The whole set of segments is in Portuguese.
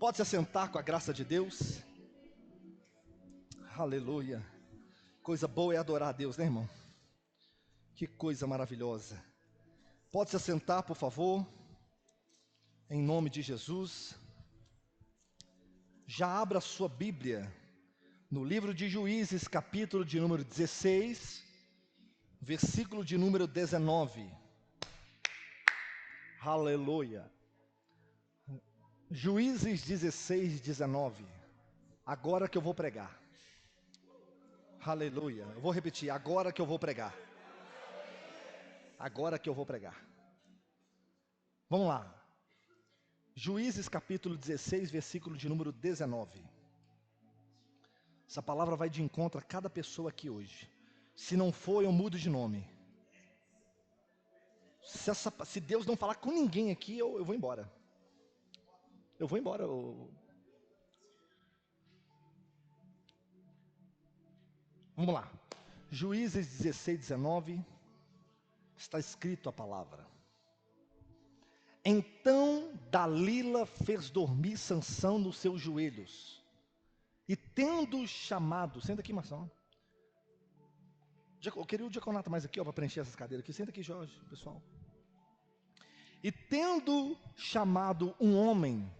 Pode se assentar com a graça de Deus. Aleluia. Coisa boa é adorar a Deus, né, irmão? Que coisa maravilhosa. Pode se assentar, por favor. Em nome de Jesus. Já abra a sua Bíblia no livro de Juízes, capítulo de número 16, versículo de número 19. Aleluia. Juízes 16, 19. Agora que eu vou pregar. Aleluia. Eu vou repetir, agora que eu vou pregar. Agora que eu vou pregar. Vamos lá. Juízes capítulo 16, versículo de número 19. Essa palavra vai de encontro a cada pessoa aqui hoje. Se não for, eu mudo de nome. Se Deus não falar com ninguém aqui, eu vou embora. Eu vou embora. Vamos lá. Juízes 16, 19. Está escrito a palavra. Então Dalila fez dormir Sansão nos seus joelhos. E tendo chamado... Senta aqui, Marção. Eu queria o diaconato mais aqui, para preencher essas cadeiras aqui. Senta aqui, Jorge, pessoal. E tendo chamado um homem,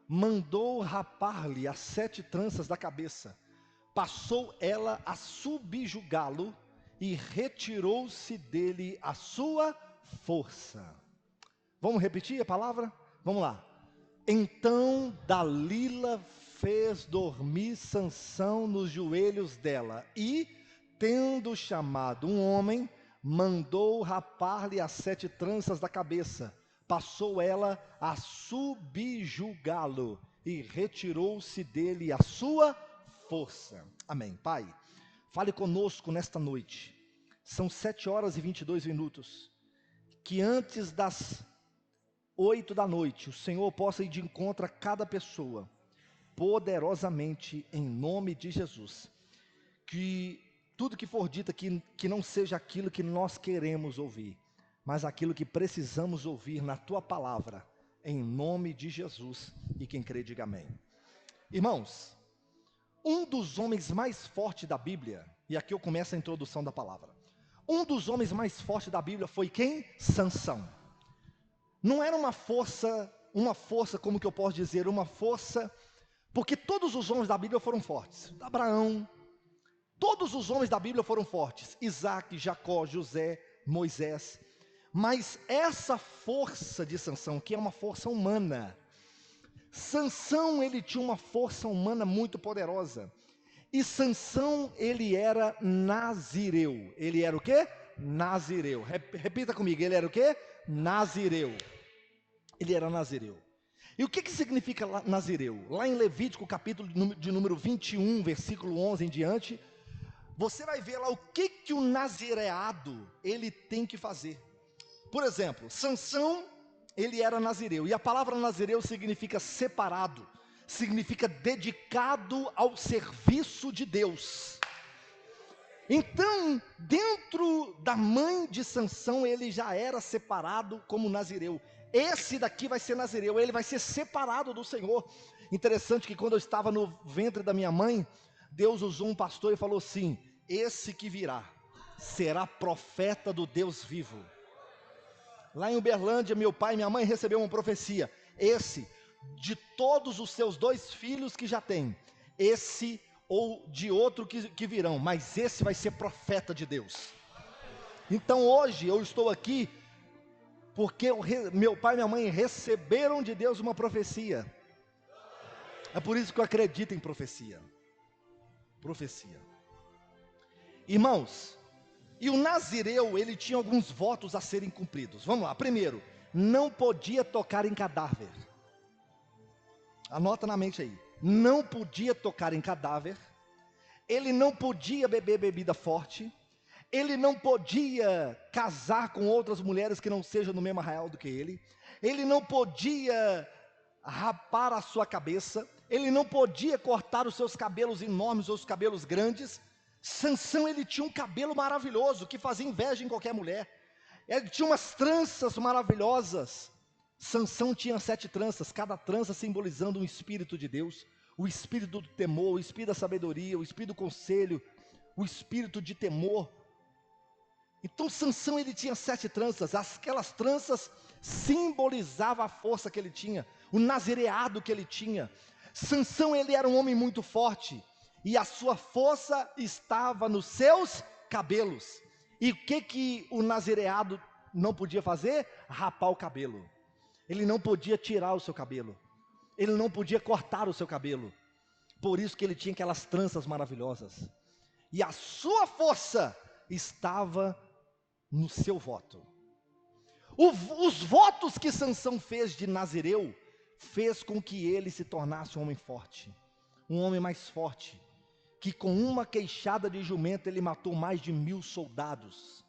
mandou rapar-lhe as 7 tranças da cabeça. Passou ela a subjugá-lo e retirou-se dele a sua força. Vamos repetir a palavra? Vamos lá. Então Dalila fez dormir Sansão nos joelhos dela e, tendo chamado um homem, mandou rapar-lhe as 7 tranças da cabeça. Passou ela a subjugá-lo e retirou-se dele a sua força. Amém. Pai, fale conosco nesta noite. São 7 horas e 22 minutos. Que antes das 8 da noite, o Senhor possa ir de encontro a cada pessoa, poderosamente, em nome de Jesus. Que tudo que for dito aqui, que não seja aquilo que nós queremos ouvir, mas aquilo que precisamos ouvir na Tua palavra, em nome de Jesus. E quem crê, diga amém. Irmãos, um dos homens mais fortes da Bíblia, e aqui eu começo a introdução da palavra. Um dos homens mais fortes da Bíblia foi quem? Sansão. Não era uma força, como que eu posso dizer, uma força, porque todos os homens da Bíblia foram fortes. Abraão, todos os homens da Bíblia foram fortes. Isaac, Jacó, José, Moisés. Mas essa força de Sansão, que é uma força humana, Sansão, ele tinha uma força humana muito poderosa. E Sansão, ele era nazireu. Ele era o quê? Nazireu. Repita comigo, ele era o quê? Nazireu. Ele era nazireu. E o que significa nazireu? Lá em Levítico, capítulo de número 21, versículo 11 em diante, você vai ver lá o que o nazireado, ele tem que fazer. Por exemplo, Sansão, ele era nazireu. E a palavra nazireu significa separado. Significa dedicado ao serviço de Deus. Então, dentro da mãe de Sansão, ele já era separado como nazireu. Esse daqui vai ser nazireu, ele vai ser separado do Senhor. Interessante que quando eu estava no ventre da minha mãe, Deus usou um pastor e falou assim: esse que virá será profeta do Deus vivo. Lá em Uberlândia, meu pai e minha mãe receberam uma profecia. Esse, de todos os seus 2 filhos que já tem, esse ou de outro que virão, mas esse vai ser profeta de Deus. Então hoje eu estou aqui porque meu pai e minha mãe receberam de Deus uma profecia. É por isso que eu acredito em profecia. Profecia. Irmãos, e o nazireu, ele tinha alguns votos a serem cumpridos. Vamos lá, primeiro, não podia tocar em cadáver. Anota na mente aí. Não podia tocar em cadáver. Ele não podia beber bebida forte. Ele não podia casar com outras mulheres que não sejam do mesmo arraial do que ele. Ele não podia rapar a sua cabeça. Ele não podia cortar os seus cabelos enormes ou os cabelos grandes. Sansão, ele tinha um cabelo maravilhoso que fazia inveja em qualquer mulher. Ele tinha umas tranças maravilhosas. Sansão tinha 7 tranças, cada trança simbolizando um espírito de Deus, o espírito do temor, o espírito da sabedoria, o espírito do conselho, o espírito de temor. Então Sansão, ele tinha 7 tranças, aquelas tranças simbolizavam a força que ele tinha, o nazireado que ele tinha. Sansão, ele era um homem muito forte, e a sua força estava nos seus cabelos. E o que o nazireado não podia fazer? Rapar o cabelo. Ele não podia tirar o seu cabelo, ele não podia cortar o seu cabelo, por isso que ele tinha aquelas tranças maravilhosas, e a sua força estava no seu voto. Os votos que Sansão fez de Nazireu, fez com que ele se tornasse um homem forte, um homem mais forte, que com uma queixada de jumento ele matou mais de 1000 soldados.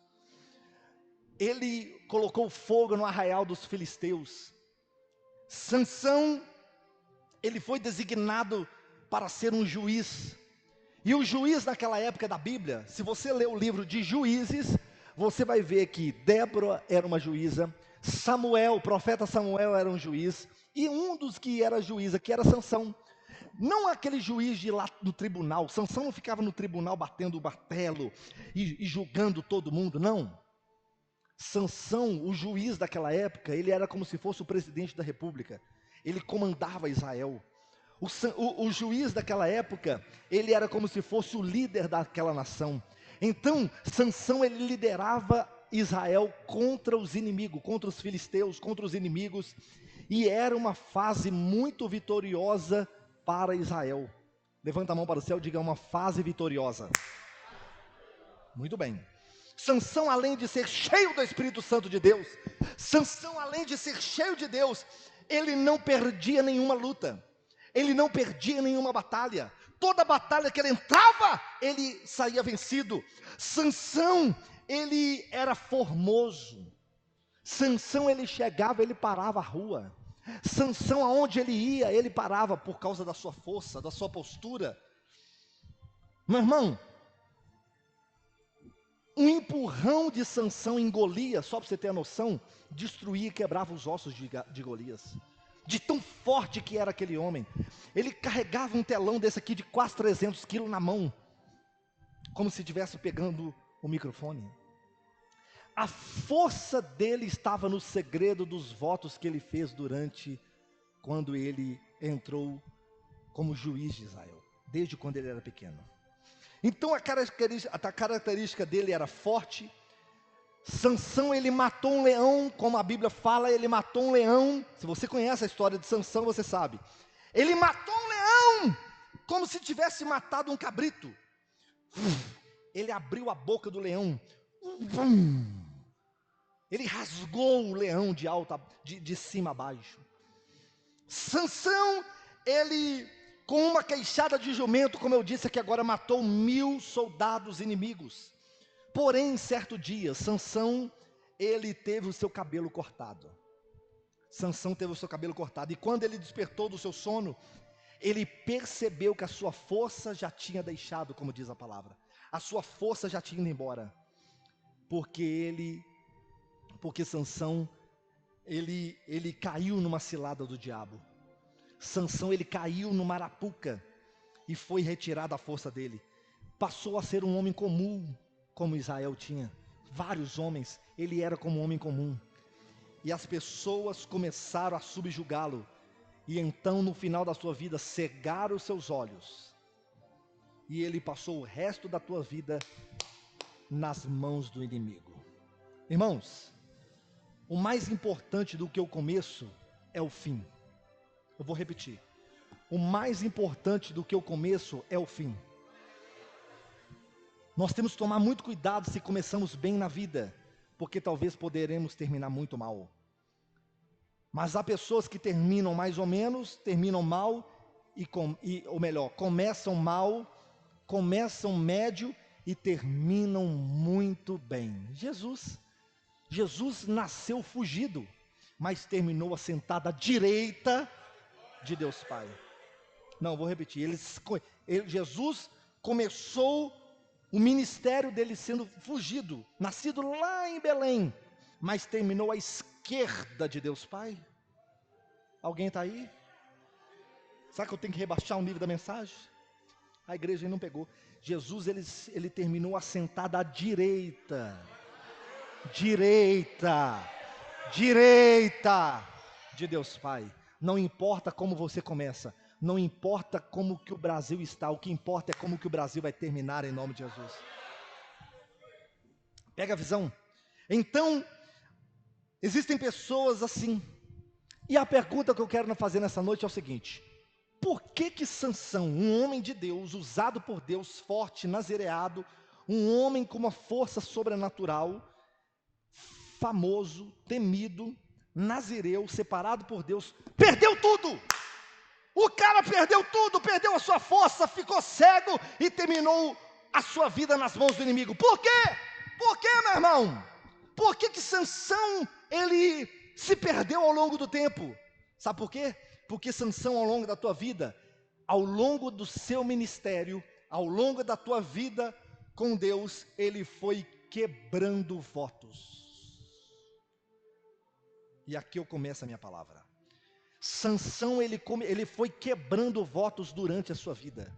Ele colocou fogo no arraial dos filisteus. Sansão, ele foi designado para ser um juiz. E o juiz naquela época da Bíblia, se você ler o livro de Juízes, você vai ver que Débora era uma juíza, Samuel, o profeta Samuel era um juiz, e um dos que era juiz aqui era Sansão. Não aquele juiz de lá do tribunal. Sansão não ficava no tribunal batendo o martelo e julgando todo mundo, não. Sansão, o juiz daquela época, ele era como se fosse o presidente da república, ele comandava Israel. O juiz daquela época, ele era como se fosse o líder daquela nação. Então, Sansão, ele liderava Israel contra os inimigos, contra os filisteus, contra os inimigos, e era uma fase muito vitoriosa para Israel. Levanta a mão para o céu e diga: uma fase vitoriosa. Muito bem. Sansão, além de ser cheio do Espírito Santo de Deus, Sansão, além de ser cheio de Deus, ele não perdia nenhuma luta, ele não perdia nenhuma batalha. Toda batalha que ele entrava, ele saía vencido. Sansão, ele era formoso. Sansão, ele chegava, ele parava a rua. Sansão, aonde ele ia, ele parava por causa da sua força, da sua postura. Meu irmão, um empurrão de Sansão em Golias, só para você ter a noção, destruía e quebrava os ossos de Golias, de tão forte que era aquele homem. Ele carregava um telão desse aqui de quase 300 quilos na mão, como se estivesse pegando o microfone. A força dele estava no segredo dos votos que ele fez quando ele entrou como juiz de Israel, desde quando ele era pequeno. Então a característica dele era forte. Sansão, ele matou um leão, como a Bíblia fala, ele matou um leão. Se você conhece a história de Sansão, você sabe. Ele matou um leão, como se tivesse matado um cabrito. Ele abriu a boca do leão. Ele rasgou o leão de cima a baixo. Sansão, ele, com uma queixada de jumento, como eu disse aqui agora, matou 1000 soldados inimigos. Porém, certo dia, Sansão, ele teve o seu cabelo cortado. Sansão teve o seu cabelo cortado. E quando ele despertou do seu sono, ele percebeu que a sua força já tinha deixado, como diz a palavra. A sua força já tinha ido embora. Porque Sansão, ele caiu numa cilada do diabo. Sansão, ele caiu numa arapuca e foi retirada a força dele. Passou a ser um homem comum, como Israel tinha. Vários homens, ele era como um homem comum. E as pessoas começaram a subjugá-lo. E então, no final da sua vida, cegaram os seus olhos. E ele passou o resto da tua vida nas mãos do inimigo. Irmãos, o mais importante do que o começo é o fim. Eu vou repetir. O mais importante do que o começo é o fim. Nós temos que tomar muito cuidado se começamos bem na vida, porque talvez poderemos terminar muito mal. Mas há pessoas que terminam mais ou menos, terminam mal, ou melhor, começam mal, começam médio e terminam muito bem. Jesus nasceu fugido, mas terminou assentado à direita de Deus Pai. Não, vou repetir. Jesus começou o ministério dele sendo fugido, nascido lá em Belém, mas terminou à esquerda de Deus Pai. Alguém está aí? Será que eu tenho que rebaixar o nível da mensagem? A igreja não pegou. Jesus, ele terminou assentado à direita. Direita de Deus Pai. Não importa como você começa, não importa como que o Brasil está, o que importa é como que o Brasil vai terminar em nome de Jesus. Pega a visão. Então, existem pessoas assim, e a pergunta que eu quero fazer nessa noite é o seguinte: por que Sansão, um homem de Deus, usado por Deus, forte, nazireado, um homem com uma força sobrenatural, famoso, temido, nazireu, separado por Deus, perdeu tudo? O cara perdeu tudo, perdeu a sua força, ficou cego e terminou a sua vida nas mãos do inimigo. Por quê? Por quê, meu irmão? Por que Sansão, ele se perdeu ao longo do tempo? Sabe por quê? Porque Sansão, ao longo da tua vida, ao longo do seu ministério, ao longo da tua vida com Deus, ele foi quebrando votos. E aqui eu começo a minha palavra. Sansão, ele foi quebrando votos durante a sua vida.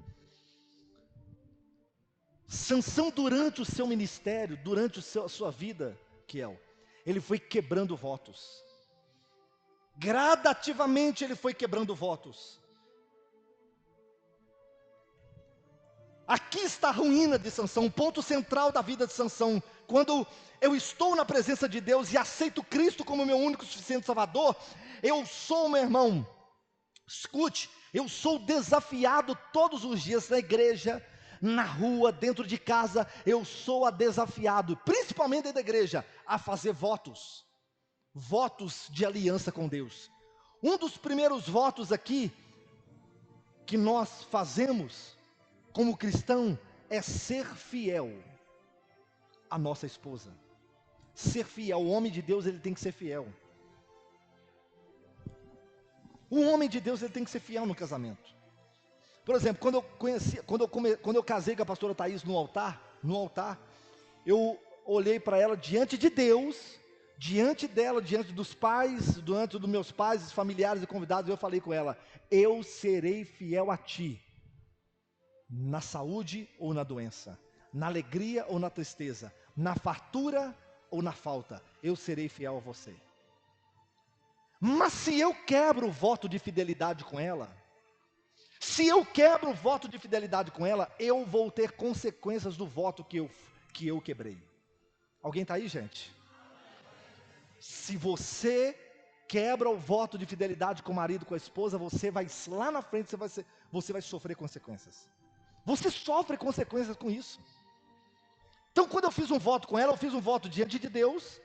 Sansão, durante o seu ministério, durante a sua vida, ele foi quebrando votos. Gradativamente ele foi quebrando votos. Aqui está a ruína de Sansão, um ponto central da vida de Sansão. Quando eu estou na presença de Deus e aceito Cristo como meu único e suficiente Salvador, eu sou, meu irmão, escute, eu sou desafiado todos os dias na igreja, na rua, dentro de casa, eu sou desafiado, principalmente dentro da igreja, a fazer votos de aliança com Deus. Um dos primeiros votos aqui, que nós fazemos, como cristão, é ser fiel à nossa esposa. Ser fiel, o homem de Deus, ele tem que ser fiel. O homem de Deus, ele tem que ser fiel no casamento. Por exemplo, quando eu casei com a pastora Thaís no altar, eu olhei para ela diante de Deus, diante dela, diante dos pais, diante dos meus pais, familiares e convidados, eu falei com ela: eu serei fiel a ti, na saúde ou na doença, na alegria ou na tristeza, na fartura ou na falta, eu serei fiel a você. Mas se eu quebro o voto de fidelidade com ela, eu vou ter consequências do voto que eu quebrei. Alguém está aí, gente? Se você quebra o voto de fidelidade com o marido, com a esposa, você vai lá na frente, você vai sofrer consequências. Você sofre consequências com isso. Então, quando eu fiz um voto com ela, eu fiz um voto diante de Deus.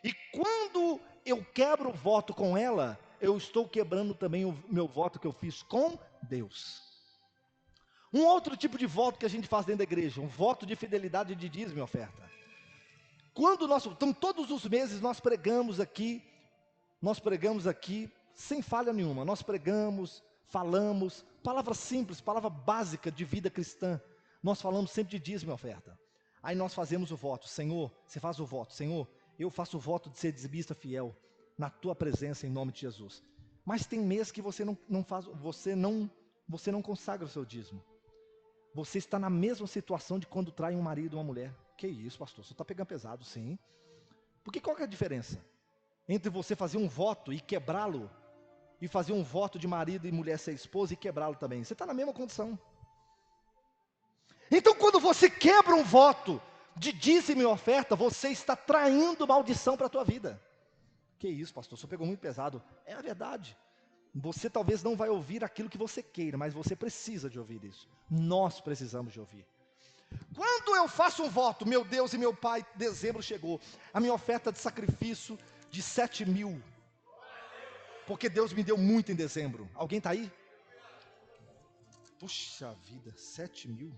E quando eu quebro o voto com ela, eu estou quebrando também o meu voto que eu fiz com Deus. Um outro tipo de voto que a gente faz dentro da igreja, um voto de fidelidade de dízimo e oferta. Então todos os meses nós pregamos aqui sem falha nenhuma, nós pregamos, falamos, palavra simples, palavra básica de vida cristã, nós falamos sempre de dízimo e oferta. Aí nós fazemos o voto, Senhor, você faz o voto, Senhor, eu faço o voto de ser dizimista fiel, na tua presença em nome de Jesus. Mas tem mês que você não faz, você não consagra o seu dízimo. Você está na mesma situação de quando trai um marido ou uma mulher. Que isso, pastor, você está pegando pesado, sim. Porque qual que é a diferença entre você fazer um voto e quebrá-lo, e fazer um voto de marido e mulher ser esposa e quebrá-lo também? Você está na mesma condição. Então, quando você quebra um voto de dízimo e oferta, você está traindo maldição para a tua vida. Que isso, pastor, você pegou muito pesado. É a verdade. Você talvez não vai ouvir aquilo que você queira, mas você precisa de ouvir isso. Nós precisamos de ouvir. Quando eu faço um voto, meu Deus e meu Pai, dezembro chegou, a minha oferta de sacrifício de 7.000, porque Deus me deu muito em dezembro. Alguém está aí? Puxa vida, 7.000,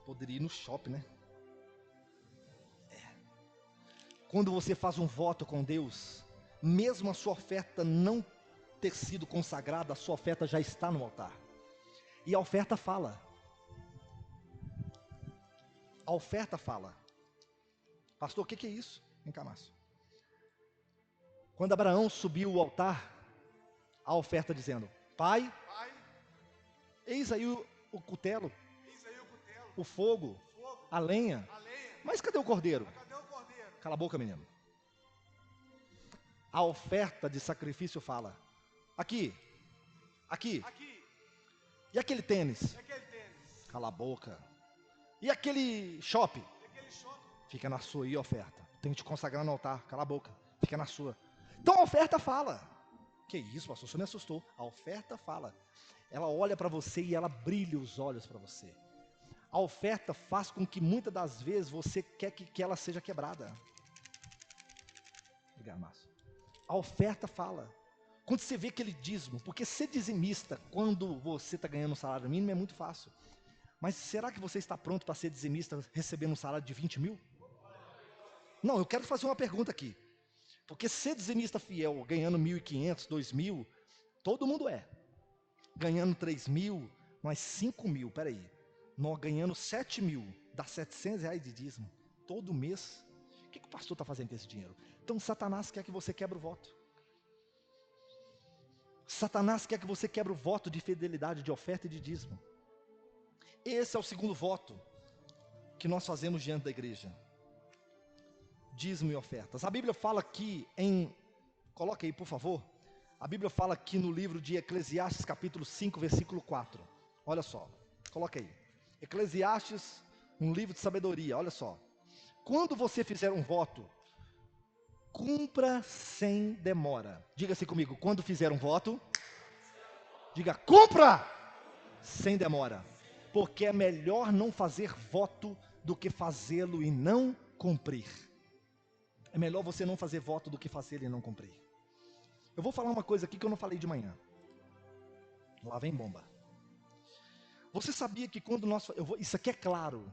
poderia ir no shopping, né? Quando você faz um voto com Deus, mesmo a sua oferta não ter sido consagrada, a sua oferta já está no altar, e a oferta fala. A oferta fala. Pastor, o que é isso? Vem cá, Márcio. Quando Abraão subiu o altar, A oferta dizendo: Pai, Pai, eis aí o cutelo, eis aí o cutelo, o fogo, o fogo, a lenha. a lenha. Mas cadê o cordeiro? Mas cadê o cordeiro? Cala a boca, menino. A oferta de sacrifício fala: aqui, aqui. Aqui, E aquele tênis? e aquele tênis? Cala a boca. E aquele shopping? E aquele shopping? Fica na sua aí, oferta. Tem que te consagrar no altar. Cala a boca. Fica na sua. Então a oferta fala. Que isso, pastor? Você me assustou. A oferta fala. Ela olha para você e ela brilha os olhos para você. A oferta faz com que muitas das vezes você quer que ela seja quebrada. Obrigado, Márcio. A oferta fala. Quando você vê aquele dízimo, porque ser dizimista quando você está ganhando um salário mínimo é muito fácil. Mas será que você está pronto para ser dizimista recebendo um salário de 20 mil? Não, eu quero fazer uma pergunta aqui. Porque ser dizimista fiel, ganhando 1.500, 2.000, todo mundo é. Ganhando 3.000, mais 5.000, peraí. Nós ganhando 7.000, dá R$700 de dízimo, todo mês. O que o pastor está fazendo com esse dinheiro? Então Satanás quer que você quebre o voto. Satanás quer que você quebre o voto de fidelidade, de oferta e de dízimo. Esse é o segundo voto que nós fazemos diante da igreja. Dízimo e ofertas. A Bíblia fala aqui coloca aí por favor, a Bíblia fala aqui no livro de Eclesiastes capítulo 5, versículo 4, olha só, coloca aí, Eclesiastes, um livro de sabedoria, olha só, quando você fizer um voto, cumpra sem demora, diga-se comigo, quando fizer um voto, diga cumpra sem demora, porque é melhor não fazer voto do que fazê-lo e não cumprir. É melhor você não fazer voto do que fazer e não cumprir. Eu vou falar uma coisa aqui que eu não falei de manhã. Lá vem bomba. Você sabia que quando nós... isso aqui é claro.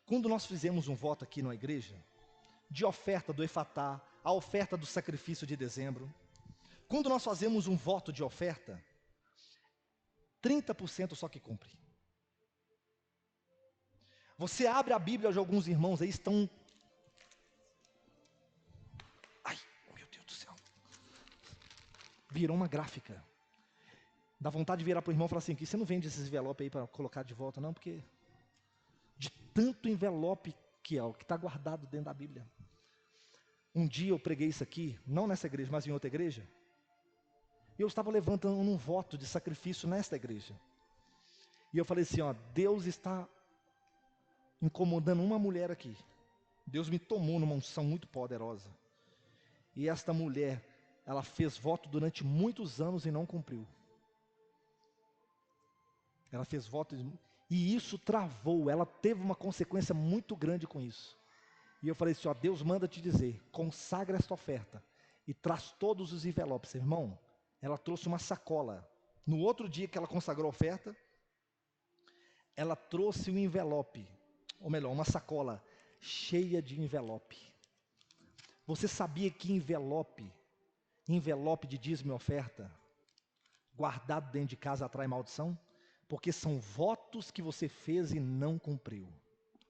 Quando nós fizemos um voto aqui na igreja, de oferta do Efatá, a oferta do sacrifício de dezembro, quando nós fazemos um voto de oferta, 30% só que cumpre. Você abre a Bíblia de alguns irmãos aí, estão... Ai, meu Deus do céu. Virou uma gráfica. Dá vontade de virar para o irmão e falar assim, que você não vende esses envelopes aí para colocar de volta não, porque de tanto envelope que é o que está guardado dentro da Bíblia. Um dia eu preguei isso aqui, não nessa igreja, mas em outra igreja, e eu estava levantando um voto de sacrifício nesta igreja. E eu falei assim, ó, Deus está incomodando uma mulher aqui. Deus me tomou numa unção muito poderosa. E esta mulher, ela fez voto durante muitos anos e não cumpriu. Ela fez voto e isso travou, ela teve uma consequência muito grande com isso. E eu falei assim, ó, Deus manda te dizer, consagra esta oferta e traz todos os envelopes. Irmão, ela trouxe uma sacola. No outro dia que ela consagrou a oferta, ela trouxe um envelope, ou melhor, uma sacola cheia de envelope. Você sabia que envelope de dízimo e oferta, guardado dentro de casa atrai maldição? Porque são votos que você fez e não cumpriu.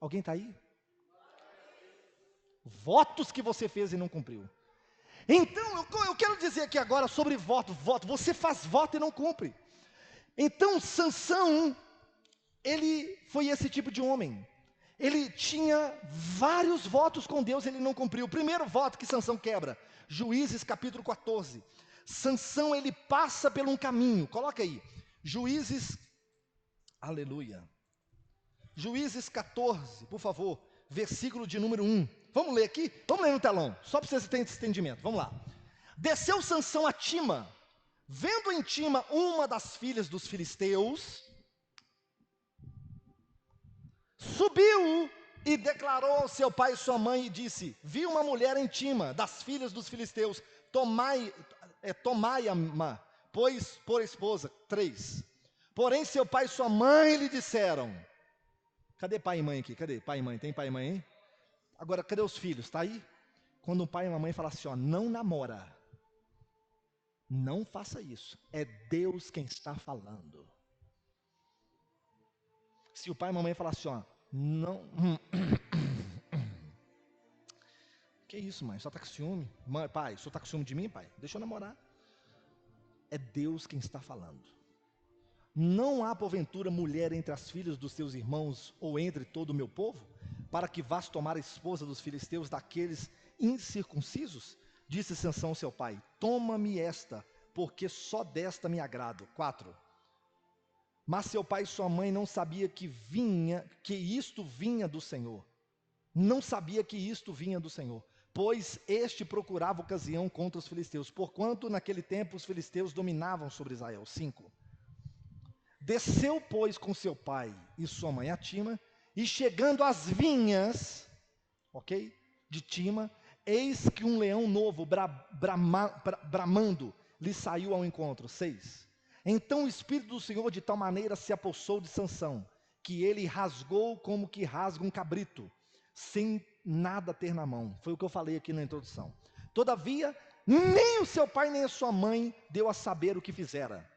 Alguém está aí? Votos que você fez e não cumpriu. Então, eu quero dizer aqui agora sobre voto. Você faz voto e não cumpre. Então, Sansão, ele foi esse tipo de homem. Ele tinha vários votos com Deus e ele não cumpriu. O primeiro voto que Sansão quebra, Juízes capítulo 14. Sansão, ele passa por um caminho. Coloca aí. Juízes, aleluia. Juízes 14, por favor, versículo de número 1. Vamos ler aqui? Vamos ler no telão, só para vocês terem esse entendimento. Vamos lá. Desceu Sansão a Tima, vendo em Tima uma das filhas dos filisteus, subiu e declarou ao seu pai e sua mãe e disse: vi uma mulher em Tima, das filhas dos filisteus, tomai-a, pois por esposa. 3. Porém seu pai e sua mãe lhe disseram... Cadê pai e mãe aqui? Cadê pai e mãe? Tem pai e mãe aí? Agora, cadê os filhos? Está aí? Quando um pai e uma mãe falam assim, ó, não namora. Não faça isso. É Deus quem está falando. Se o pai e a mãe falar assim, ó, não... Que isso, mãe? Só está com ciúme? Mãe, pai, só está com ciúme de mim, pai? Deixa eu namorar. é Deus quem está falando. Não há porventura mulher entre as filhas dos teus irmãos ou entre todo o meu povo, para que vás tomar a esposa dos filisteus daqueles incircuncisos? Disse Sansão seu pai: toma-me esta, porque só desta me agrado. 4. Mas seu pai e sua mãe não sabia que isto vinha do Senhor. Não sabia que isto vinha do Senhor, pois este procurava ocasião contra os filisteus, porquanto naquele tempo os filisteus dominavam sobre Israel. 5. Desceu, pois, com seu pai e sua mãe a Tima, e chegando às vinhas, de Tima, eis que um leão novo bramando lhe saiu ao encontro. 6. Então o Espírito do Senhor de tal maneira se apossou de Sansão, que ele rasgou como que rasga um cabrito, sem nada ter na mão. Foi o que eu falei aqui na introdução. Todavia, nem o seu pai nem a sua mãe deu a saber o que fizera.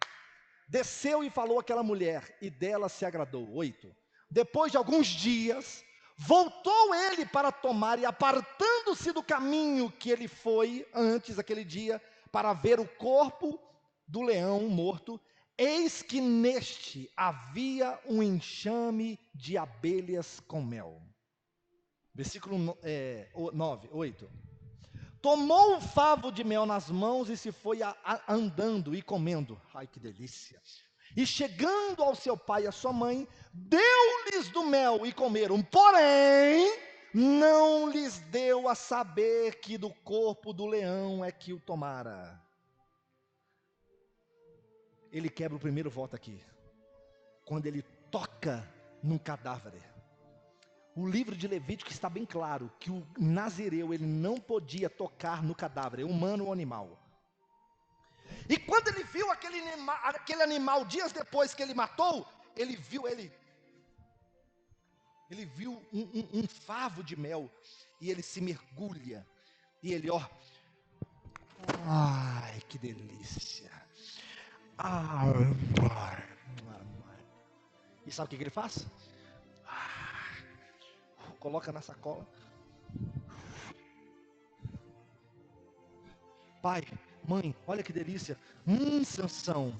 Desceu e falou àquela mulher, e dela se agradou. 8. Depois de alguns dias, voltou ele para tomar, e apartando-se do caminho que ele foi antes aquele dia, para ver o corpo do leão morto, eis que neste havia um enxame de abelhas com mel. Versículo 8. Tomou o favo de mel nas mãos e se foi andando e comendo. Ai, que delícia! E chegando ao seu pai e à sua mãe, deu-lhes do mel e comeram. Porém, não lhes deu a saber que do corpo do leão é que o tomara. Ele quebra o primeiro voto aqui, quando ele toca num cadáver. O livro de Levítico está bem claro que o nazireu, ele não podia tocar no cadáver, humano ou animal. E quando ele viu aquele animal dias depois que ele matou, ele viu um favo de mel, e ele se mergulha, e ele, ai, que delícia! E sabe o que ele faz? Coloca na sacola. Pai, mãe, olha que delícia. Sansão,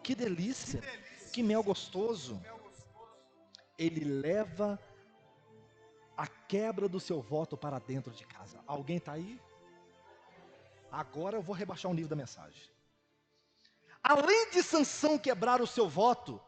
que delícia, que mel gostoso. Ele leva a quebra do seu voto para dentro de casa. Alguém está aí? Agora eu vou rebaixar um nível da mensagem. Além de Sansão quebrar o seu voto,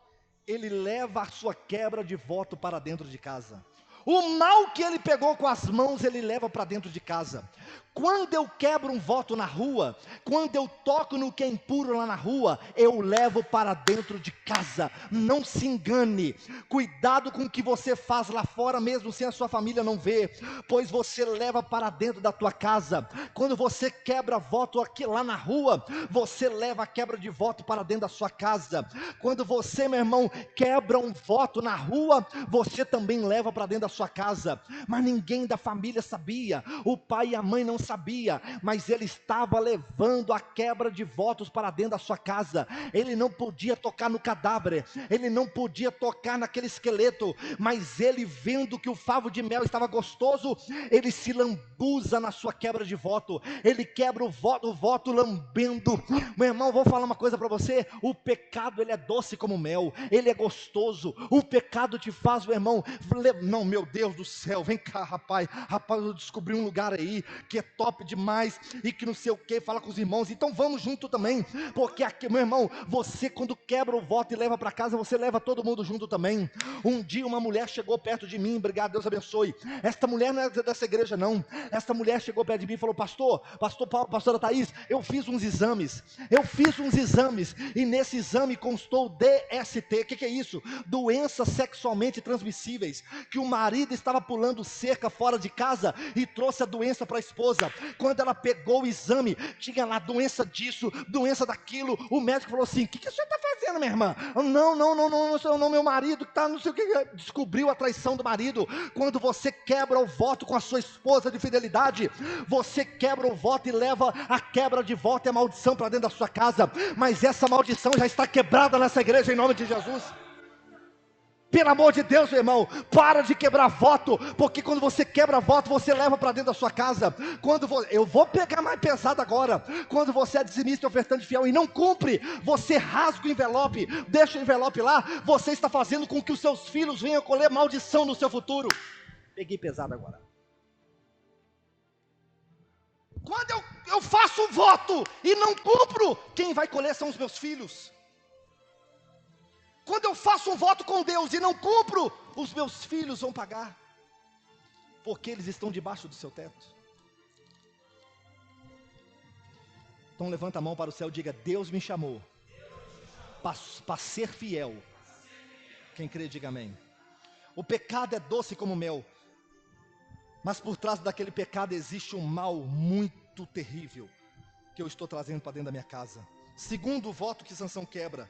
ele leva a sua quebra de voto para dentro de casa. O mal que ele pegou com as mãos, ele leva para dentro de casa. Quando eu quebro um voto na rua, quando eu toco no que é impuro lá na rua, eu levo para dentro de casa. Não se engane, cuidado com o que você faz lá fora, mesmo sem a sua família não ver, pois você leva para dentro da tua casa. Quando você quebra voto aqui lá na rua, você leva a quebra de voto para dentro da sua casa. Quando você, meu irmão, quebra um voto na rua, você também leva para dentro da sua casa. Mas ninguém da família sabia, o pai e a mãe não sabia, mas ele estava levando a quebra de votos para dentro da sua casa. Ele não podia tocar no cadáver, ele não podia tocar naquele esqueleto, mas ele, vendo que o favo de mel estava gostoso, ele se lambuza na sua quebra de voto. Ele quebra o voto lambendo. Meu irmão, vou falar uma coisa para você: o pecado, ele é doce como mel, ele é gostoso. O pecado te faz, meu irmão, não, meu Deus do céu, vem cá, rapaz, eu descobri um lugar aí que é top demais, e que não sei o que, fala com os irmãos, então vamos junto também, porque aqui, meu irmão, você quando quebra o voto e leva para casa, você leva todo mundo junto também. Um dia uma mulher chegou perto de mim, obrigado, Deus abençoe, esta mulher não é dessa igreja não, esta mulher chegou perto de mim e falou: pastor Paulo, pastora Thaís, eu fiz uns exames, e nesse exame constou DST, o que é isso? Doenças sexualmente transmissíveis, que o marido estava pulando cerca fora de casa, e trouxe a doença para a esposa. Quando ela pegou o exame, tinha lá doença disso, doença daquilo. O médico falou assim: o que a senhora está fazendo, minha irmã? Não, meu marido está, não sei o que. Descobriu a traição do marido. Quando você quebra o voto com a sua esposa de fidelidade, você quebra o voto e leva a quebra de voto e a maldição para dentro da sua casa. Mas essa maldição já está quebrada nessa igreja em nome de Jesus. Pelo amor de Deus, meu irmão, para de quebrar voto, porque quando você quebra voto, você leva para dentro da sua casa. Eu vou pegar mais pesado agora. Quando você é dizimista e ofertante fiel e não cumpre, você rasga o envelope, deixa o envelope lá, você está fazendo com que os seus filhos venham colher maldição no seu futuro. Peguei pesado agora. Quando eu faço um voto e não cumpro, quem vai colher são os meus filhos. Quando eu faço um voto com Deus e não cumpro, os meus filhos vão pagar, porque eles estão debaixo do seu teto. Então levanta a mão para o céu e diga: Deus me chamou para ser fiel. Quem crê, diga amém. O pecado é doce como mel, mas por trás daquele pecado existe um mal muito terrível, que eu estou trazendo para dentro da minha casa. Segundo o voto que Sansão quebra: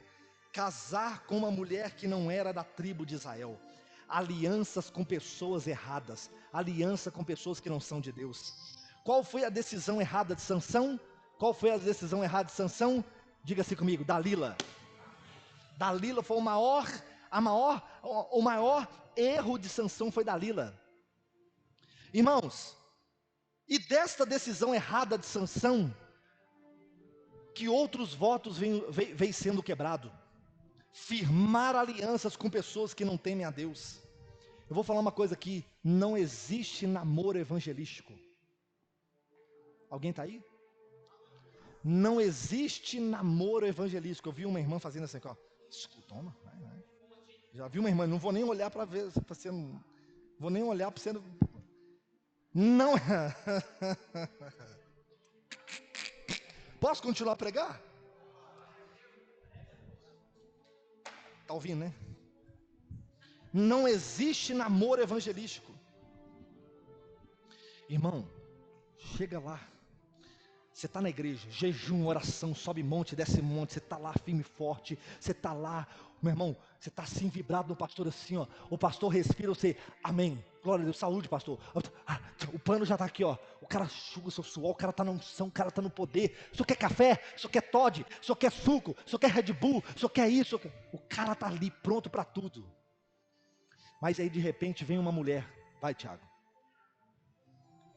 casar com uma mulher que não era da tribo de Israel. Alianças com pessoas erradas, aliança com pessoas que não são de Deus. Qual foi a decisão errada de Sansão? Qual foi a decisão errada de Sansão? Diga-se comigo: Dalila. Dalila foi o maior erro de Sansão, foi Dalila. Irmãos, e desta decisão errada de Sansão, que outros votos vêm sendo quebrados. Firmar alianças com pessoas que não temem a Deus. Eu vou falar uma coisa aqui: não existe namoro evangelístico. Alguém está aí? Não existe namoro evangelístico. Eu vi uma irmã fazendo assim, ó. Toma, vai. Já vi uma irmã, não vou nem olhar para ver, para você não vou nem olhar para você não. Posso continuar a pregar? Está ouvindo, né? Não existe namoro evangelístico. Irmão, chega lá. Você está na igreja, jejum, oração, sobe monte, desce monte. Você está lá firme e forte. Você está lá, meu irmão. Você está assim vibrado no pastor assim, ó. O pastor respira, você, amém. Glória a Deus, saúde, pastor. O pano já está aqui, ó. O cara enxuga o seu suor, o cara está na unção, o cara está no poder. O senhor quer café? O senhor quer Toddy? O senhor quer suco? O senhor quer Red Bull? O senhor quer isso? O cara está ali, pronto para tudo. Mas aí de repente vem uma mulher. Vai, Tiago.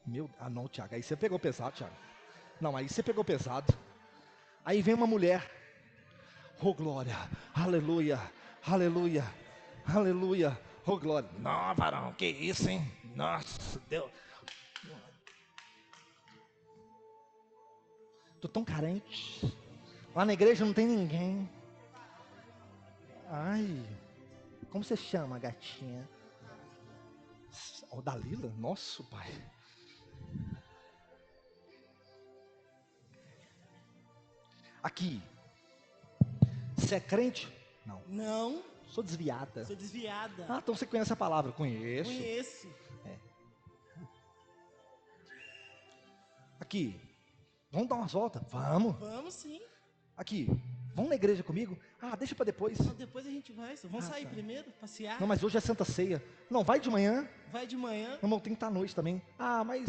Não, Tiago, aí você pegou pesado, Tiago. Não, aí você pegou pesado. Aí vem uma mulher. Oh glória, aleluia, aleluia, aleluia. Oh glória. Não, varão, que isso, hein? Nossa, Deus. Tô tão carente. Lá na igreja não tem ninguém. Ai, como você chama, gatinha? Oh, Dalila? Nossa, pai. Aqui. Você é crente? Não. Não. Sou desviada. Sou desviada. Ah, então você conhece a palavra? Conheço. Conheço. É. Aqui. Vamos dar umas voltas? Vamos. Vamos sim. Aqui. Vamos na igreja comigo? Ah, deixa para depois. Não, depois a gente vai. Vamos sair tá. primeiro, passear. Não, mas hoje é Santa Ceia. Não, vai de manhã. Vai de manhã. Não, tem que estar à noite também. Ah, mas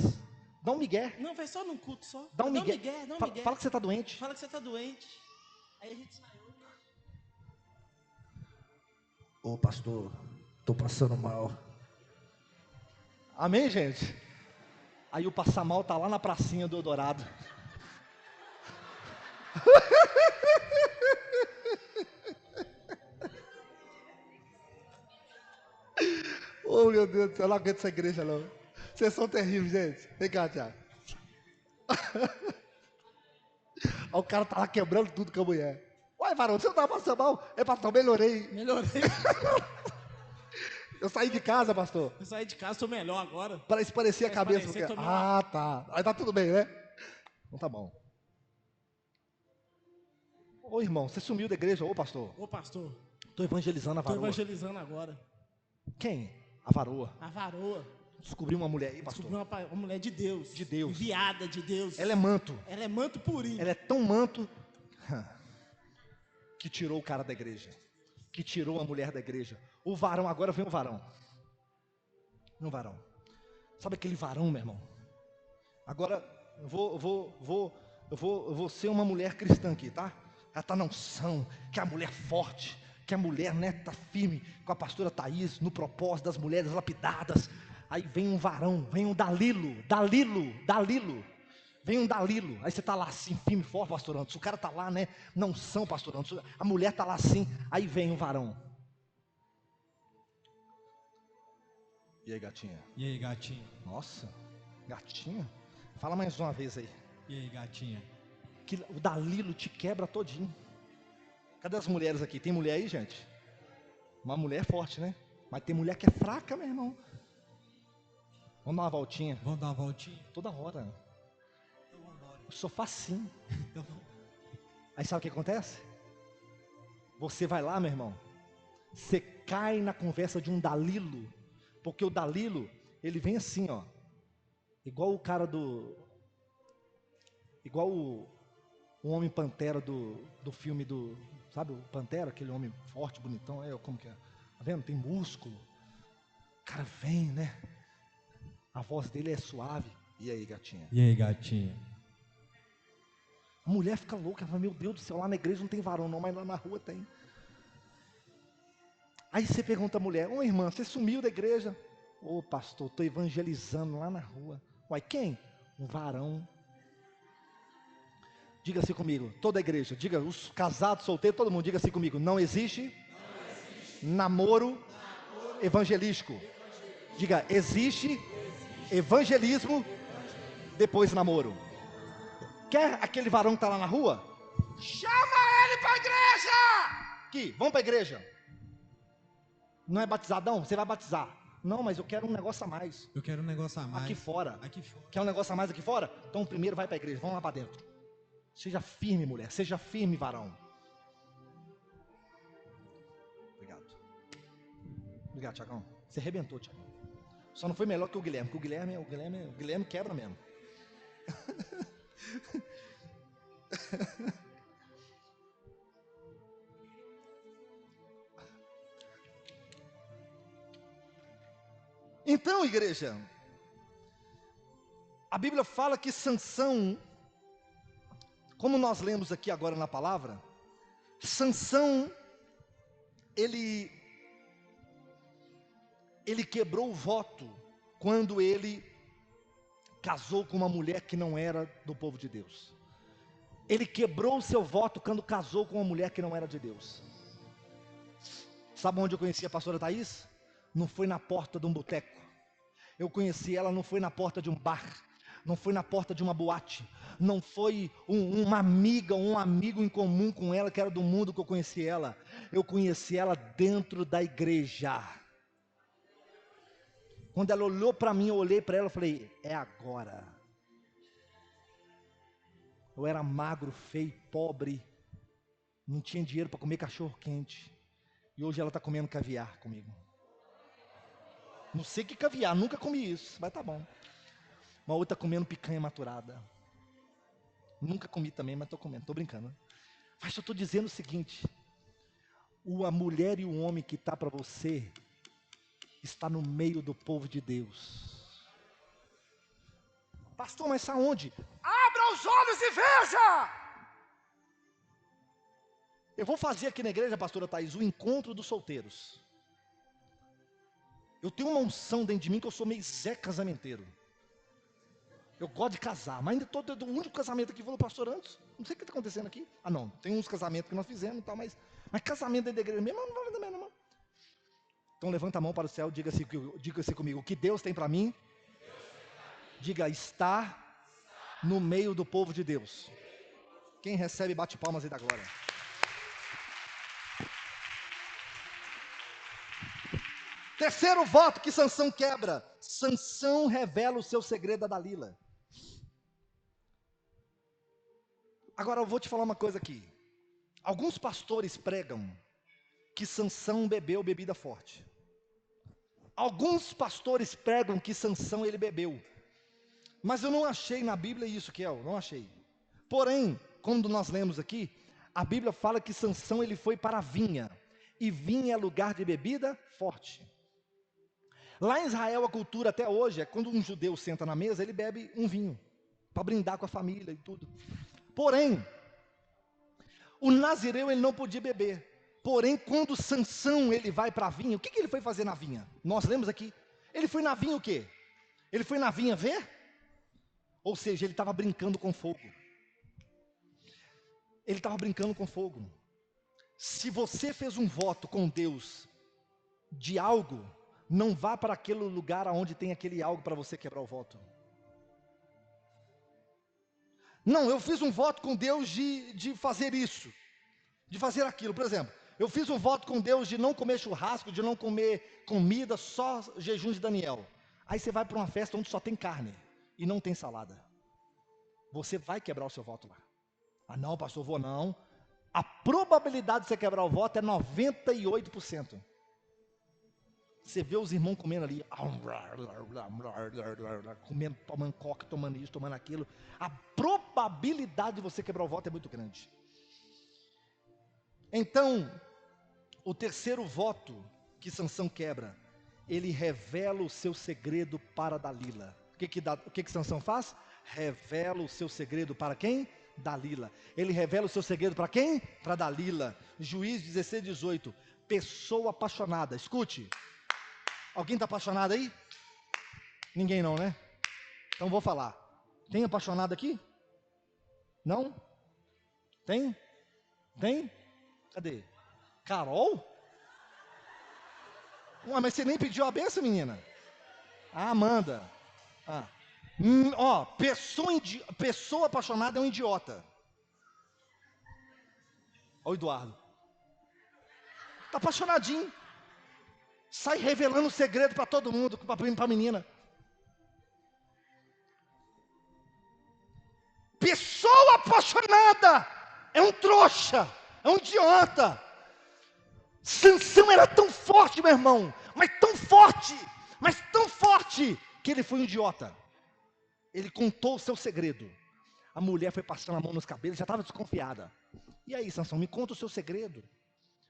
dá um migué. Não, vai só num culto só. Dá um migué. Dá um migué. Fala que você está doente. Fala que você está doente. Aí a gente sai. Ô pastor, estou passando mal. Amém, gente? Aí o passar mal tá lá na pracinha do Eldorado. Oh meu Deus do céu, eu não aguento essa igreja não. Vocês são terríveis, gente. Vem cá, Tiago. Aí o cara tá lá quebrando tudo com a mulher. Uai, varão, você não estava passando mal? É, pastor, melhorei. Melhorei. Eu saí de casa, pastor. Eu saí de casa, estou melhor agora. Para esparecer a cabeça. Parecer, Porque... Ah, tá. Aí tá tudo bem, né? Então tá bom. Ô irmão, você sumiu da igreja, ô pastor? Ô pastor. Estou evangelizando a varoa. Estou evangelizando agora. Quem? A varoa. A varoa. Descobriu uma mulher aí, pastor. Descobriu uma mulher de Deus. De Deus. Enviada de Deus. Ela é manto. Ela é manto purinho. Ela é tão manto que tirou o cara da igreja. Que tirou a mulher da igreja. O varão, agora vem o varão. Um varão. Sabe aquele varão, meu irmão? Agora eu vou ser uma mulher cristã aqui, tá? Ela está na unção, que é a mulher forte, que a mulher, né, tá firme com a pastora Thaís, no propósito das mulheres lapidadas. Aí vem um varão, vem um Dalilo. Vem um Dalilo, aí você tá lá assim, firme e forte, pastor Anderson. O cara tá lá, né, não são, pastor Anderson. A mulher tá lá assim, aí vem um varão. E aí, gatinha? E aí, gatinha? Nossa, gatinha? Fala mais uma vez aí. E aí, gatinha? Que o Dalilo te quebra todinho. Cadê as mulheres aqui? Tem mulher aí, gente? Uma mulher forte, né? Mas tem mulher que é fraca, meu irmão. Vamos dar uma voltinha? Vamos dar uma voltinha? Toda hora. Então vamos embora. Eu sou facinho. Então vamos. Aí sabe o que acontece? Você vai lá, meu irmão. Você cai na conversa de um Dalilo. Porque o Dalilo, ele vem assim, ó. Igual o cara do... Igual o Homem Pantera do filme do... Sabe o Pantera? Aquele homem forte, bonitão. Como que é? Tá vendo? Tem músculo. O cara vem, né? A voz dele é suave. E aí, gatinha? E aí, gatinha? A mulher fica louca. Ela fala, meu Deus do céu, lá na igreja não tem varão não, mas lá na rua tem. Aí você pergunta à mulher, ô irmã, você sumiu da igreja? Ô pastor, estou evangelizando lá na rua. Uai, quem? Um varão. Diga assim comigo, toda a igreja, diga, os casados, solteiros, todo mundo, diga assim comigo, não existe namoro evangelístico. Diga, existe evangelismo depois do namoro. Quer aquele varão que está lá na rua? Chama ele para a igreja! Aqui, vamos para a igreja. Não é batizadão? Você vai batizar. Não, mas eu quero um negócio a mais. Eu quero um negócio a mais. Aqui fora. Aqui fora. Quer um negócio a mais aqui fora? Então primeiro vai para a igreja, vamos lá para dentro. Seja firme, mulher. Seja firme, varão. Obrigado. Obrigado, Tiagão. Você arrebentou, Tiagão. Só não foi melhor que o Guilherme, porque o Guilherme quebra mesmo. Então, igreja, a Bíblia fala que Sansão, como nós lemos aqui agora na palavra, Sansão, ele quebrou o voto quando ele casou com uma mulher que não era do povo de Deus. Ele quebrou o seu voto quando casou com uma mulher que não era de Deus. Sabe onde eu conheci a pastora Thaís? Não foi na porta de um boteco. Eu conheci ela, não foi na porta de um bar. Não foi na porta de uma boate. Não foi uma amiga, um amigo em comum com ela, que era do mundo que eu conheci ela. Eu conheci ela dentro da igreja. Quando ela olhou para mim, eu olhei para ela e falei, é agora. Eu era magro, feio, pobre. Não tinha dinheiro para comer cachorro quente. E hoje ela está comendo caviar comigo. Não sei que caviar, nunca comi isso, mas tá bom. Uma outra comendo picanha maturada. Nunca comi também, mas estou comendo, estou brincando. Mas eu estou dizendo o seguinte: a mulher e o homem que está para você, está no meio do povo de Deus. Pastor, mas aonde? Abra os olhos e veja! Eu vou fazer aqui na igreja, pastora Thaís, o encontro dos solteiros. Eu tenho uma unção dentro de mim que eu sou meio Zé casamenteiro. Eu gosto de casar, mas ainda estou do único casamento aqui, falou pastor antes. Não sei o que está acontecendo aqui. Ah não, tem uns casamentos que nós fizemos e tal, mas casamento dentro da igreja mesmo, não vai também, não. Então levanta a mão para o céu, diga assim comigo, o que Deus tem para mim, diga, está no meio do povo de Deus. Quem recebe, bate palmas aí da glória. Terceiro voto que Sansão quebra. Sansão revela o seu segredo a Dalila. Agora eu vou te falar uma coisa aqui. Alguns pastores pregam que Sansão bebeu bebida forte. Alguns pastores pregam que Sansão ele bebeu. Mas eu não achei na Bíblia isso, Kel, não achei. Porém, quando nós lemos aqui, a Bíblia fala que Sansão ele foi para a vinha. E vinha é lugar de bebida forte. Lá em Israel a cultura até hoje é quando um judeu senta na mesa, ele bebe um vinho. Para brindar com a família e tudo. Porém, o nazireu ele não podia beber. Porém, quando Sansão ele vai para a vinha, o que ele foi fazer na vinha? Nós lemos aqui. Ele foi na vinha o quê? Ele foi na vinha ver? Ou seja, ele estava brincando com fogo. Ele estava brincando com fogo. Se você fez um voto com Deus de algo, não vá para aquele lugar onde tem aquele algo para você quebrar o voto. Não, eu fiz um voto com Deus de fazer isso, de fazer aquilo. Por exemplo, eu fiz um voto com Deus de não comer churrasco, de não comer comida, só jejum de Daniel. Aí você vai para uma festa onde só tem carne e não tem salada. Você vai quebrar o seu voto lá. Ah não, pastor, vou não. A probabilidade de você quebrar o voto é 98%. Você vê os irmãos comendo ali, comendo, tomando coca, tomando isso, tomando aquilo. A probabilidade de você quebrar o voto é muito grande. Então, o terceiro voto que Sansão quebra, ele revela o seu segredo para Dalila. O que Sansão faz? Revela o seu segredo para quem? Dalila. Ele revela o seu segredo para quem? Para Dalila. Juízes 16, 18. Pessoa apaixonada. Escute. Alguém está apaixonado aí? Ninguém não, né? Então vou falar. Tem apaixonado aqui? Não? Tem? Tem? Cadê? Carol? Ué, mas você nem pediu a benção, menina? Ah, Amanda. Pessoa apaixonada é um idiota. Ó o Eduardo. Está apaixonadinho. Sai revelando o segredo para todo mundo, para a menina. Pessoa apaixonada é um trouxa, é um idiota. Sansão era tão forte, meu irmão, mas tão forte, que ele foi um idiota. Ele contou o seu segredo. A mulher foi passando a mão nos cabelos, já estava desconfiada. E aí, Sansão, me conta o seu segredo.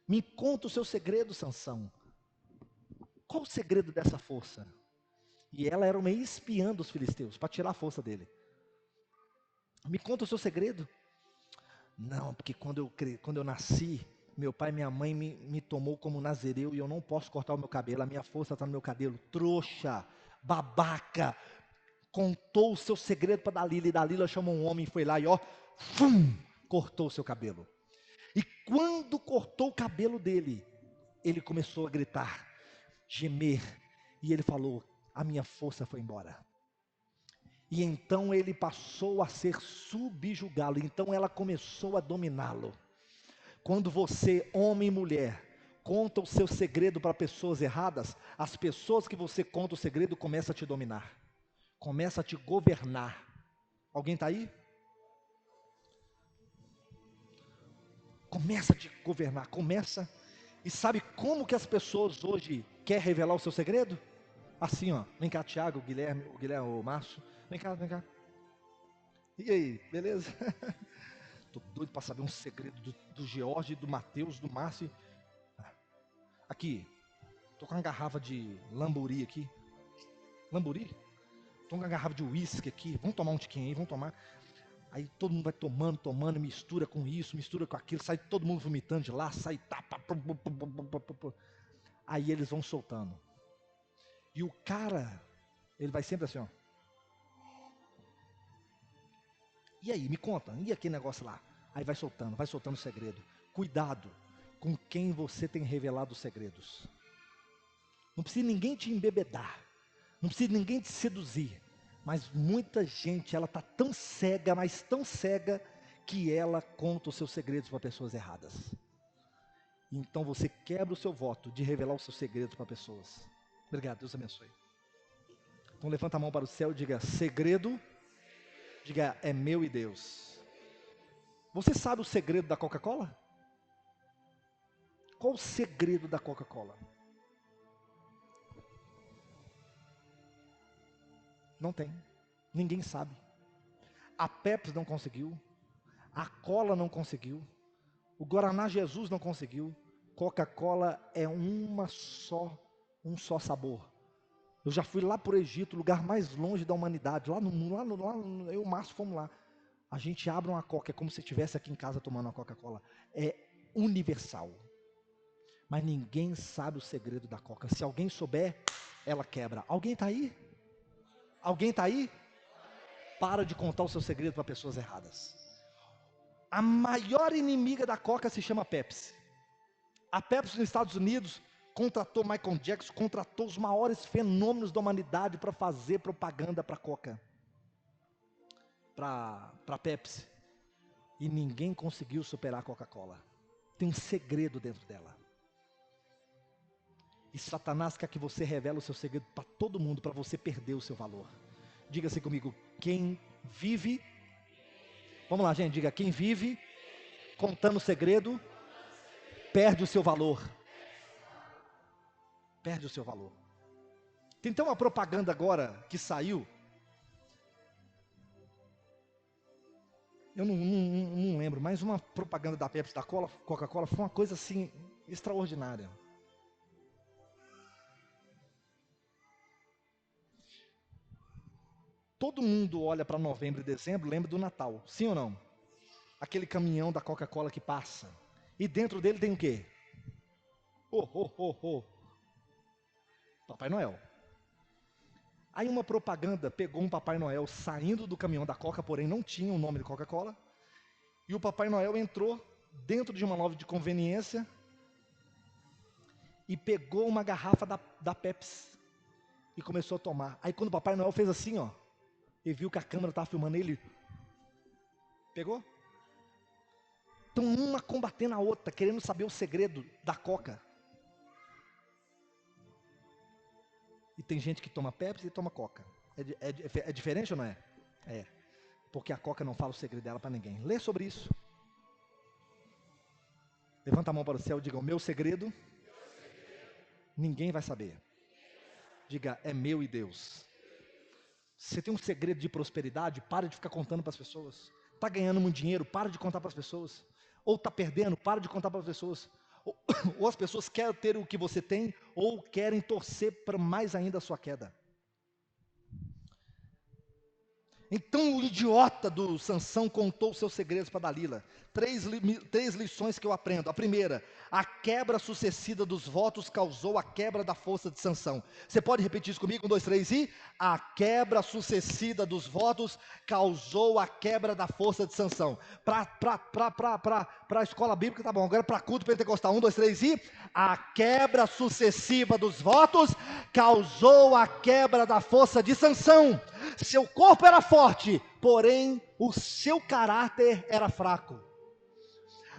Me conta o seu segredo, Sansão. Qual o segredo dessa força? E ela era uma espiã dos filisteus, para tirar a força dele. Me conta o seu segredo. Não, porque quando eu nasci, meu pai e minha mãe me tomou como nazireu e eu não posso cortar o meu cabelo, a minha força está no meu cabelo. Trouxa, babaca. Contou o seu segredo para Dalila, e Dalila chamou um homem e foi lá e cortou o seu cabelo. E quando cortou o cabelo dele, ele começou a gritar, gemer, e ele falou, a minha força foi embora. E então ele passou a ser subjugá-lo, então ela começou a dominá-lo. Quando você, homem e mulher, conta o seu segredo para pessoas erradas, as pessoas que você conta o segredo começam a te dominar, começam a te governar. Alguém está aí? Começa a te governar, começa. E sabe como que as pessoas hoje querem revelar o seu segredo? Assim, ó, vem cá, Tiago, o Márcio, vem cá. E aí, beleza? Tô doido para saber um segredo do George, do Mateus, do Márcio. Aqui, tô com uma garrafa de Lamburi aqui. Lamburi? Tô com uma garrafa de uísque aqui, vamos tomar um tiquinho aí, vamos tomar. Aí todo mundo vai tomando, mistura com isso, mistura com aquilo, sai todo mundo vomitando de lá, sai tapa. Aí eles vão soltando. E o cara, ele vai sempre assim, ó. E aí, me conta, e aquele negócio lá? Aí vai soltando o segredo. Cuidado com quem você tem revelado os segredos. Não precisa ninguém te embebedar, não precisa ninguém te seduzir. Mas muita gente, ela está tão cega, mas tão cega, que ela conta os seus segredos para pessoas erradas. Então você quebra o seu voto de revelar os seus segredos para pessoas. Obrigado, Deus abençoe. Então levanta a mão para o céu e diga, segredo, diga, é meu e Deus. Você sabe o segredo da Coca-Cola? Qual o segredo da Coca-Cola? Não tem, ninguém sabe. A Pepsi não conseguiu, a Cola não conseguiu, o Guaraná Jesus não conseguiu. Coca-Cola é um só sabor. Eu já fui lá para o Egito, lugar mais longe da humanidade, lá eu e o Márcio fomos lá. A gente abre uma Coca, é como se estivesse aqui em casa tomando uma Coca-Cola. É universal. Mas ninguém sabe o segredo da coca. Se alguém souber, ela quebra. Alguém está aí? Alguém está aí? Para de contar o seu segredo para pessoas erradas. A maior inimiga da coca se chama Pepsi. A Pepsi nos Estados Unidos contratou Michael Jackson, contratou os maiores fenômenos da humanidade para fazer propaganda para coca. Para Pepsi. E ninguém conseguiu superar a Coca-Cola. Tem um segredo dentro dela. E Satanás quer que você revele o seu segredo para todo mundo, para você perder o seu valor. Diga assim comigo, quem vive, vamos lá gente, diga, quem vive contando o segredo, perde o seu valor. Perde o seu valor. Tem então uma propaganda agora que saiu, eu não lembro, mas uma propaganda da Pepsi, da Coca-Cola, foi uma coisa assim, extraordinária. Todo mundo olha para novembro e dezembro, lembra do Natal, sim ou não? Aquele caminhão da Coca-Cola que passa, e dentro dele tem o quê? Papai Noel. Aí uma propaganda pegou um Papai Noel saindo do caminhão da Coca, porém não tinha o nome de Coca-Cola, e o Papai Noel entrou dentro de uma loja de conveniência, e pegou uma garrafa da Pepsi, e começou a tomar. Aí quando o Papai Noel fez assim, ó, e viu que a câmera estava filmando ele, pegou? Então uma combatendo a outra, querendo saber o segredo da Coca. E tem gente que toma Pepsi e toma Coca. É diferente ou não é? É. Porque a Coca não fala o segredo dela para ninguém. Lê sobre isso. Levanta a mão para o céu e diga, o meu segredo, ninguém vai saber. Diga, é meu e Deus. Você tem um segredo de prosperidade, para de ficar contando para as pessoas. Está ganhando muito dinheiro, para de contar para as pessoas. Ou está perdendo, para de contar para as pessoas. Ou as pessoas querem ter o que você tem, ou querem torcer para mais ainda a sua queda. Então o idiota do Sansão contou os seus segredos para Dalila. Três lições que eu aprendo. A primeira, a quebra sucessiva dos votos causou a quebra da força de Sansão. Você pode repetir isso comigo? 1, 2, 3 e... A quebra sucessiva dos votos causou a quebra da força de Sansão. Para a escola bíblica, tá bom. Agora para culto pentecostal. 1, 2, 3 e... A quebra sucessiva dos votos causou a quebra da força de Sansão. Seu corpo era forte, porém o seu caráter era fraco.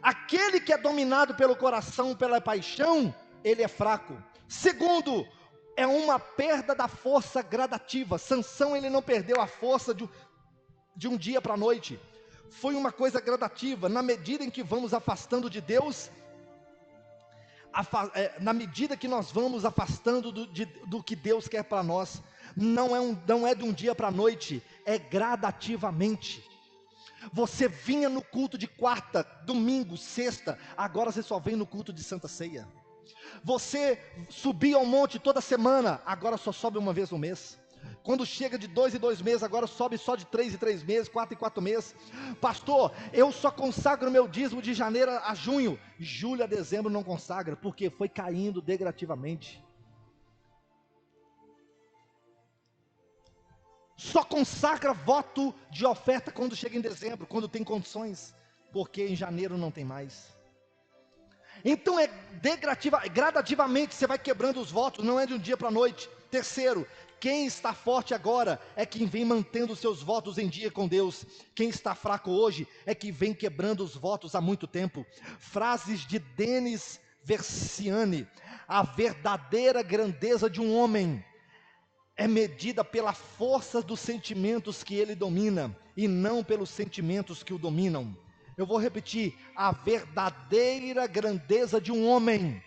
Aquele que é dominado pelo coração, pela paixão, ele é fraco. Segundo, é uma perda da força gradativa. Sansão, ele não perdeu a força de um dia para a noite. Foi uma coisa gradativa. Na medida em que vamos afastando de Deus, na medida que nós vamos afastando do que Deus quer para nós, não é de um dia para a noite, é gradativamente. Você vinha no culto de quarta, domingo, sexta, agora você só vem no culto de Santa Ceia. Você subia ao monte toda semana, agora só sobe uma vez no mês. Quando chega de 2 em 2 meses, agora sobe só de 3 em 3 meses, 4 em 4 meses. Pastor, eu só consagro meu dízimo de janeiro a junho. Julho a dezembro não consagra, porque foi caindo degradativamente. Só consagra voto de oferta quando chega em dezembro, quando tem condições, porque em janeiro não tem mais. Então gradativamente você vai quebrando os votos, não é de um dia para a noite. Terceiro, quem está forte agora é quem vem mantendo os seus votos em dia com Deus. Quem está fraco hoje é quem vem quebrando os votos há muito tempo. Frases de Denis Versiani: a verdadeira grandeza de um homem é medida pela força dos sentimentos que ele domina, e não pelos sentimentos que o dominam. Eu vou repetir: a verdadeira grandeza de um homem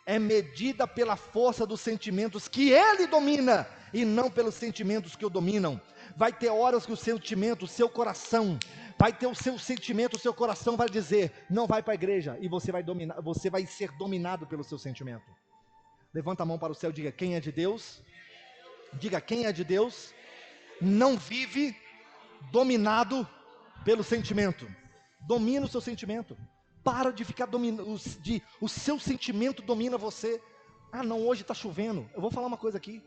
é medida pela força dos sentimentos que ele domina, e não pelos sentimentos que o dominam. Vai ter horas que o sentimento, o seu coração, vai ter o seu sentimento, o seu coração vai dizer, não vai para a igreja, e você vai ser dominado pelo seu sentimento. Levanta a mão para o céu e diga, quem é de Deus? Diga, quem é de Deus não vive dominado pelo sentimento. Domina o seu sentimento. Para de ficar dominando, o seu sentimento domina você. Ah não, hoje está chovendo. Eu vou falar uma coisa aqui.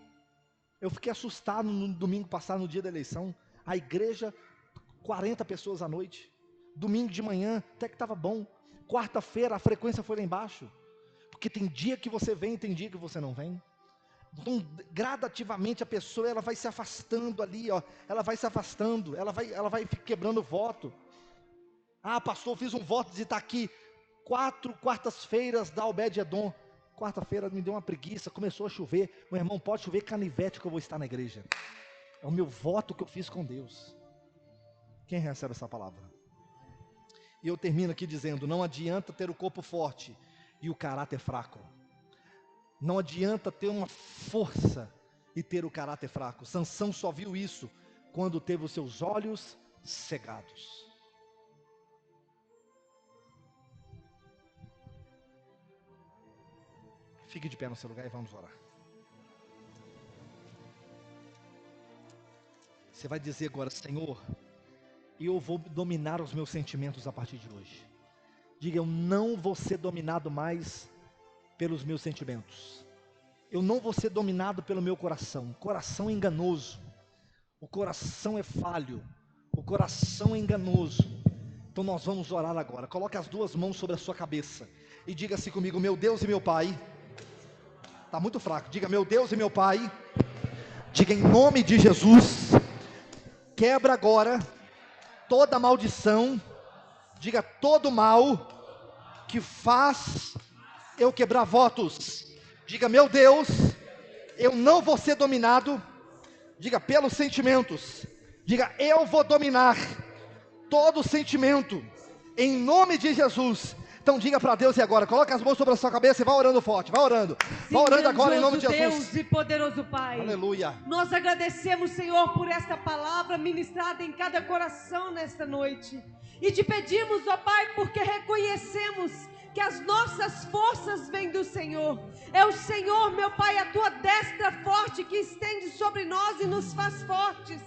Eu fiquei assustado no domingo passado, no dia da eleição. A igreja, 40 pessoas à noite. Domingo de manhã, até que estava bom. Quarta-feira, a frequência foi lá embaixo. Porque tem dia que você vem, tem dia que você não vem. Então, gradativamente a pessoa, ela vai se afastando ali, ó. Ela vai se afastando, ela vai quebrando o voto. Ah, pastor, eu fiz um voto de estar aqui 4 quartas-feiras da Obed-Edom. Quarta-feira me deu uma preguiça, começou a chover. Meu irmão, pode chover canivete que eu vou estar na igreja. É o meu voto que eu fiz com Deus. Quem recebe essa palavra? E eu termino aqui dizendo, não adianta ter o corpo forte e o caráter fraco. Não adianta ter uma força e ter o caráter fraco. Sansão só viu isso quando teve os seus olhos cegados. Fique de pé no seu lugar e vamos orar. Você vai dizer agora, Senhor, eu vou dominar os meus sentimentos a partir de hoje. Diga, eu não vou ser dominado mais pelos meus sentimentos. Eu não vou ser dominado pelo meu coração. Coração é enganoso. O coração é falho. O coração é enganoso. Então nós vamos orar agora. Coloque as 2 mãos sobre a sua cabeça e diga assim comigo, meu Deus e meu Pai. Está muito fraco. Diga, meu Deus e meu Pai. Diga, em nome de Jesus, quebra agora toda maldição. Diga, todo mal que faz eu quebrar votos. Diga, meu Deus, eu não vou ser dominado. Diga, pelos sentimentos. Diga, eu vou dominar todo sentimento, em nome de Jesus. Então diga para Deus e agora, coloca as mãos sobre a sua cabeça e vá orando forte, vá orando. Vá orando agora em nome de Jesus. Deus e poderoso Pai. Aleluia. Nós agradecemos, Senhor, por esta palavra ministrada em cada coração nesta noite. E te pedimos, ó Pai, porque reconhecemos que as nossas forças vêm do Senhor. É o Senhor, meu Pai, a tua destra forte que estende sobre nós e nos faz fortes.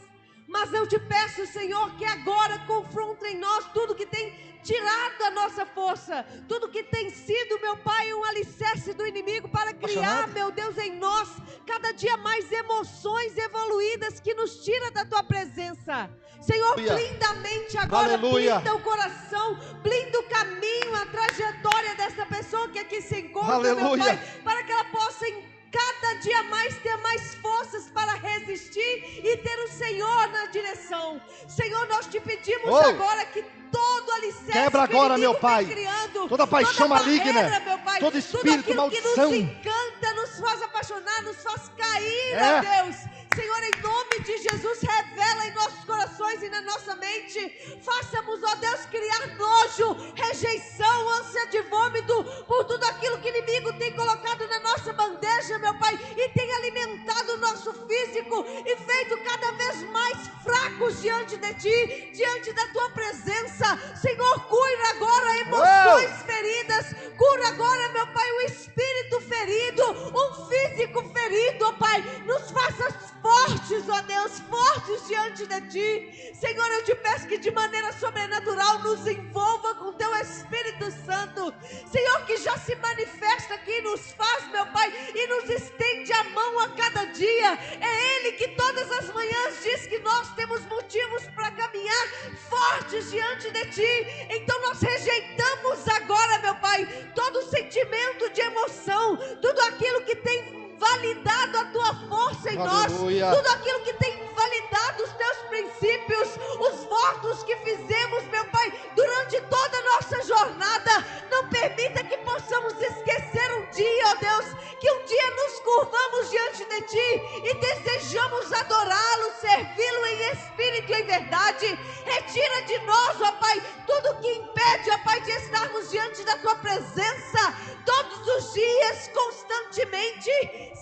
Mas eu te peço, Senhor, que agora confronta em nós tudo que tem tirado a nossa força, tudo que tem sido, meu Pai, um alicerce do inimigo para criar, meu Deus, em nós, cada dia mais emoções evoluídas que nos tira da tua presença. Senhor, blinda a mente agora, aleluia, blinda o coração, blinda o caminho, a trajetória dessa pessoa que aqui se encontra, aleluia, meu Pai, para que ela possa cada dia mais ter mais forças para resistir e ter o Senhor na direção. Senhor, nós te pedimos agora que todo alicerce quebra agora, meu Pai, criando, toda paixão maligna, meu Pai, todo espírito, maldição, que nos encanta, nos faz apaixonar, nos faz cair, ó Deus. Senhor, em nome de Jesus, revela em nossos corações e na nossa mente. Faça-nos, ó Deus, criar nojo, rejeição, ânsia de vômito por tudo aquilo que o inimigo tem colocado na nossa bandeja, meu Pai, e tem alimentado o nosso físico e feito cada vez mais fracos diante de Ti, diante da Tua presença. Senhor, cura agora emoções feridas, cura agora, meu Pai, o espírito ferido, um físico ferido, ó Pai, nos faça fortes, ó Deus, fortes diante de Ti. Senhor, eu te peço que de maneira sobrenatural nos envolva com Teu Espírito Santo, Senhor, que já se manifesta aqui, nos faz, meu Pai, e nos estende a mão a cada dia. É Ele que todas as manhãs diz que nós temos motivos para caminhar fortes diante de Ti. Então nós rejeitamos agora, meu Pai, todo sentimento de emoção, tudo aquilo que tem validado a Tua força em nós, tudo aquilo que tem validado os Teus princípios, os votos que fizemos, meu Pai, durante toda a nossa jornada. Não permita que possamos esquecer um dia, ó Deus, que um dia nos curvamos diante de Ti e desejamos adorá-lo, servi-lo em espírito e em verdade. Retira de nós, ó Pai, tudo que impede, ó Pai, de estarmos diante da Tua presença todos os dias, constantemente, constantemente.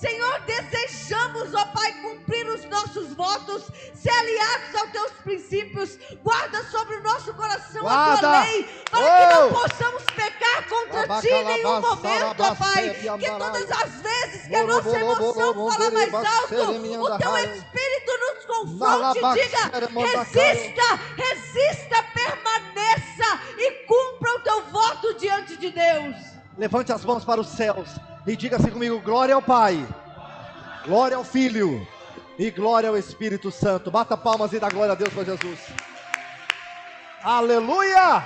Senhor, desejamos, ó Pai, cumprir os nossos votos, ser aliados aos teus princípios. Guarda sobre o nosso coração a tua lei, para que não possamos pecar contra ti em nenhum momento, ó Pai. Que todas as vezes que a nossa emoção fala mais alto, o teu Espírito nos confronte e diga: resista, permaneça e cumpra o teu voto diante de Deus. Levante as mãos para os céus e diga assim comigo: glória ao Pai, glória ao Filho e glória ao Espírito Santo. Bata palmas e dá glória a Deus para Jesus. Aleluia!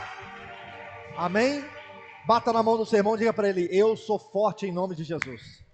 Amém? Bata na mão do seu irmão e diga para ele: eu sou forte em nome de Jesus.